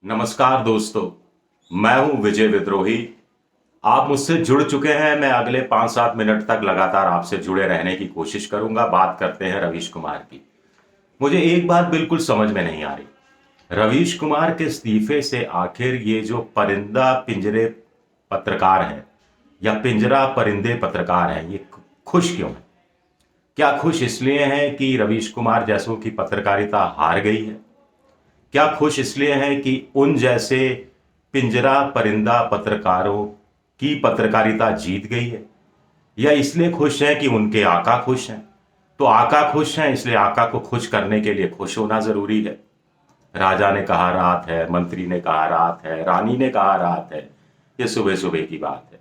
नमस्कार दोस्तों, मैं हूं विजय विद्रोही। आप मुझसे जुड़ चुके हैं। मैं अगले 5-7 मिनट तक लगातार आपसे जुड़े रहने की कोशिश करूंगा। बात करते हैं रवीश कुमार की। मुझे एक बात बिल्कुल समझ में नहीं आ रही। रवीश कुमार के इस्तीफे से आखिर ये जो परिंदा पिंजरे पत्रकार हैं या पिंजरा परिंदे पत्रकार हैं, ये खुश क्यों हैं? क्या खुश इसलिए हैं कि रवीश कुमार जैसों की पत्रकारिता हार गई है? क्या खुश इसलिए हैं कि उन जैसे पिंजरा परिंदा पत्रकारों की पत्रकारिता जीत गई है, या इसलिए खुश हैं कि उनके आका खुश हैं? तो आका खुश हैं, इसलिए आका को खुश करने के लिए खुश होना जरूरी है। राजा ने कहा रात है, मंत्री ने कहा रात है, रानी ने कहा रात है, ये सुबह सुबह की बात है।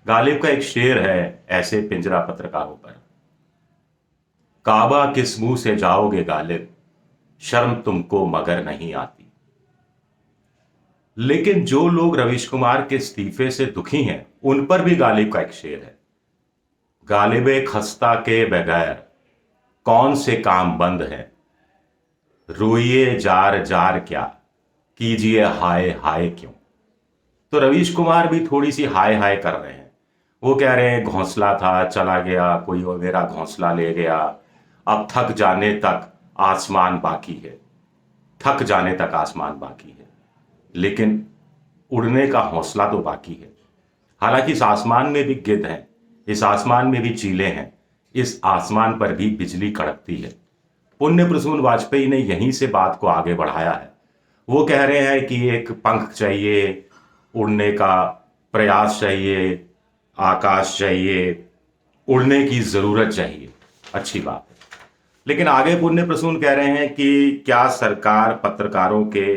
गालिब का एक शेर है ऐसे पिंजरा पत्रकारों पर, काबा किस मुंह से जाओगे गालिब, शर्म तुमको मगर नहीं आती। लेकिन जो लोग रवीश कुमार के इस्तीफे से दुखी हैं, उन पर भी गालिब का एक शेर है, गालिबे खस्ता के बगैर कौन से काम बंद है, रोइए जार जार क्या, कीजिए हाय हाय क्यों। तो रवीश कुमार भी थोड़ी सी हाय हाय कर रहे हैं। वो कह रहे हैं घोंसला था चला गया, कोई और मेरा घोंसला ले गया, अब थक जाने तक आसमान बाकी है, थक जाने तक आसमान बाकी है। लेकिन उड़ने का हौसला तो बाकी है। हालांकि इस आसमान में भी गिद्ध हैं, इस आसमान में भी चीले हैं, इस आसमान पर भी बिजली कड़कती है। पुण्य प्रसून वाजपेयी ने यहीं से बात को आगे बढ़ाया है। वो कह रहे हैं कि एक पंख चाहिए, उड़ने का प्रयास चाहिए, आकाश चाहिए, उड़ने की जरूरत चाहिए। अच्छी बात है। लेकिन आगे पुण्य प्रसून कह रहे हैं कि क्या सरकार पत्रकारों के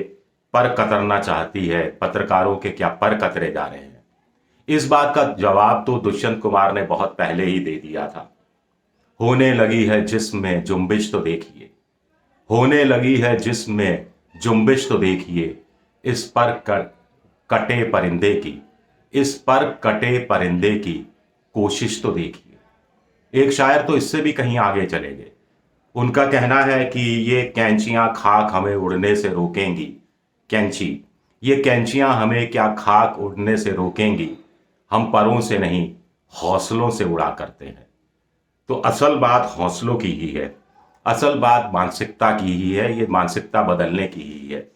पर कतरना चाहती है, पत्रकारों के क्या पर कतरे जा रहे हैं? इस बात का जवाब तो दुष्यंत कुमार ने बहुत पहले ही दे दिया था। होने लगी है जिस्म में जुम्बिश तो देखिए, होने लगी है जिस्म में जुम्बिश तो देखिए, इस पर कटे परिंदे की, इस पर कटे परिंदे की कोशिश तो देखिए। एक शायर तो इससे भी कहीं आगे चले गए। उनका कहना है कि ये कैंचियां खाक हमें उड़ने से रोकेंगी, कैंची, ये कैंचियां हमें क्या खाक उड़ने से रोकेंगी, हम परों से नहीं हौसलों से उड़ा करते हैं। तो असल बात हौसलों की ही है, असल बात मानसिकता की ही है, ये मानसिकता बदलने की ही है।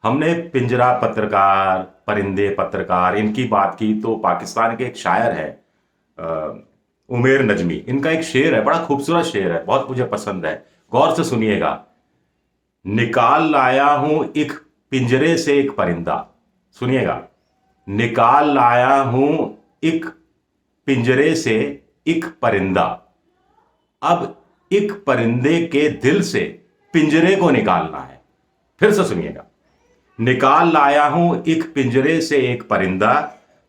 हमने पिंजरा पत्रकार, परिंदे पत्रकार, इनकी बात की तो पाकिस्तान के एक शायर है उमेर नजमी, इनका एक शेर है, बड़ा खूबसूरत शेर है, बहुत मुझे पसंद है। गौर से सुनिएगा। निकाल लाया हूं एक पिंजरे से एक परिंदा, सुनिएगा, निकाल लाया हूं एक पिंजरे से एक परिंदा, अब एक परिंदे के दिल से पिंजरे को निकालना है। फिर से सुनिएगा, निकाल लाया हूं एक पिंजरे से एक परिंदा,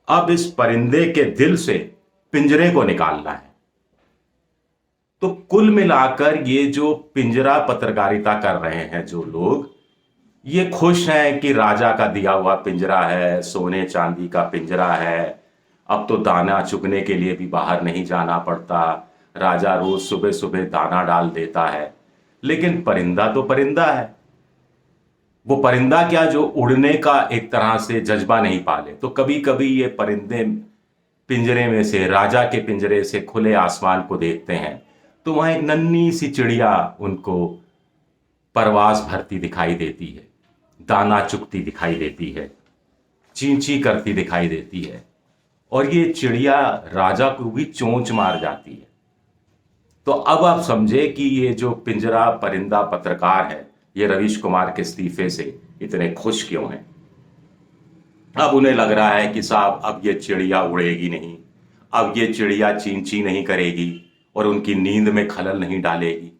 अब इस परिंदे के दिल से पिंजरे को निकालना है। तो कुल मिलाकर ये जो पिंजरा पत्रकारिता कर रहे हैं जो लोग, ये खुश हैं कि राजा का दिया हुआ पिंजरा है, सोने चांदी का पिंजरा है, अब तो दाना चुगने के लिए भी बाहर नहीं जाना पड़ता, राजा रोज सुबह सुबह दाना डाल देता है। लेकिन परिंदा तो परिंदा है, वो परिंदा क्या जो उड़ने का एक तरह से जज्बा नहीं पाले। तो कभी कभी ये परिंदे पिंजरे में से, राजा के पिंजरे से खुले आसमान को देखते हैं, तो वहां एक नन्ही सी चिड़िया उनको परवास भरती दिखाई देती है, दाना चुगती दिखाई देती है, चींची करती दिखाई देती है, और ये चिड़िया राजा को भी चोंच मार जाती है। तो अब आप समझे कि ये जो पिंजरा परिंदा पत्रकार है, ये रवीश कुमार के इस्तीफे से इतने खुश क्यों हैं। अब उन्हें लग रहा है कि साहब अब ये चिड़िया उड़ेगी नहीं, अब ये चिड़िया चींची नहीं करेगी और उनकी नींद में खलल नहीं डालेगी,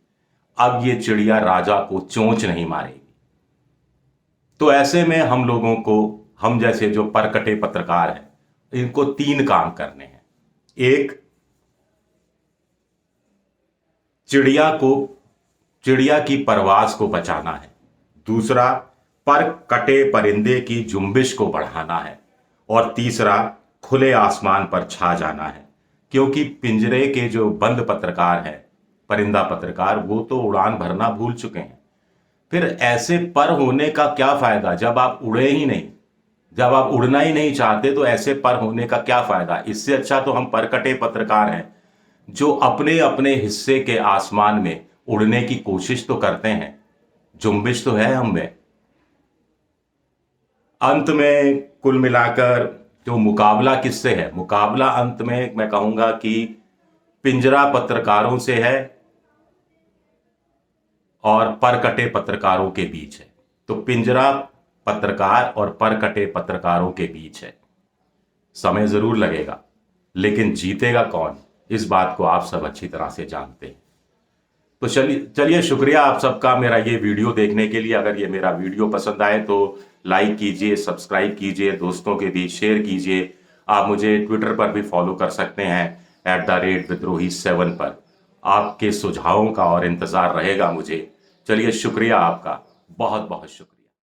अब ये चिड़िया राजा को चोंच नहीं मारेगी। तो ऐसे में हम लोगों को, हम जैसे जो परकटे पत्रकार हैं, इनको 3 काम करने हैं। एक, चिड़िया की परवास को बचाना है। दूसरा, पर कटे परिंदे की जुम्बिश को बढ़ाना है। और तीसरा, खुले आसमान पर छा जाना है। क्योंकि पिंजरे के जो बंद पत्रकार हैं, परिंदा पत्रकार, वो तो उड़ान भरना भूल चुके हैं। फिर ऐसे पर होने का क्या फायदा जब आप उड़े ही नहीं, जब आप उड़ना ही नहीं चाहते तो ऐसे पर होने का क्या फायदा। इससे अच्छा तो हम परकटे पत्रकार हैं जो अपने अपने हिस्से के आसमान में उड़ने की कोशिश तो करते हैं, जुम्बिश तो है हम में। अंत में कुल मिलाकर जो मुकाबला किससे है, मुकाबला अंत में मैं कहूंगा कि पिंजरा पत्रकारों से है और परकटे पत्रकारों के बीच है। तो पिंजरा पत्रकार और परकटे पत्रकारों के बीच है। समय जरूर लगेगा, लेकिन जीतेगा कौन, इस बात को आप सब अच्छी तरह से जानते हैं। तो चलिए चलिए, शुक्रिया आप सबका मेरा ये वीडियो देखने के लिए। अगर ये मेरा वीडियो पसंद आए तो लाइक कीजिए, सब्सक्राइब कीजिए, दोस्तों के बीच शेयर कीजिए। आप मुझे ट्विटर पर भी फॉलो कर सकते हैं @विद्रोही7 पर। आपके सुझावों का और इंतजार रहेगा मुझे। चलिए, शुक्रिया आपका, बहुत बहुत शुक्रिया।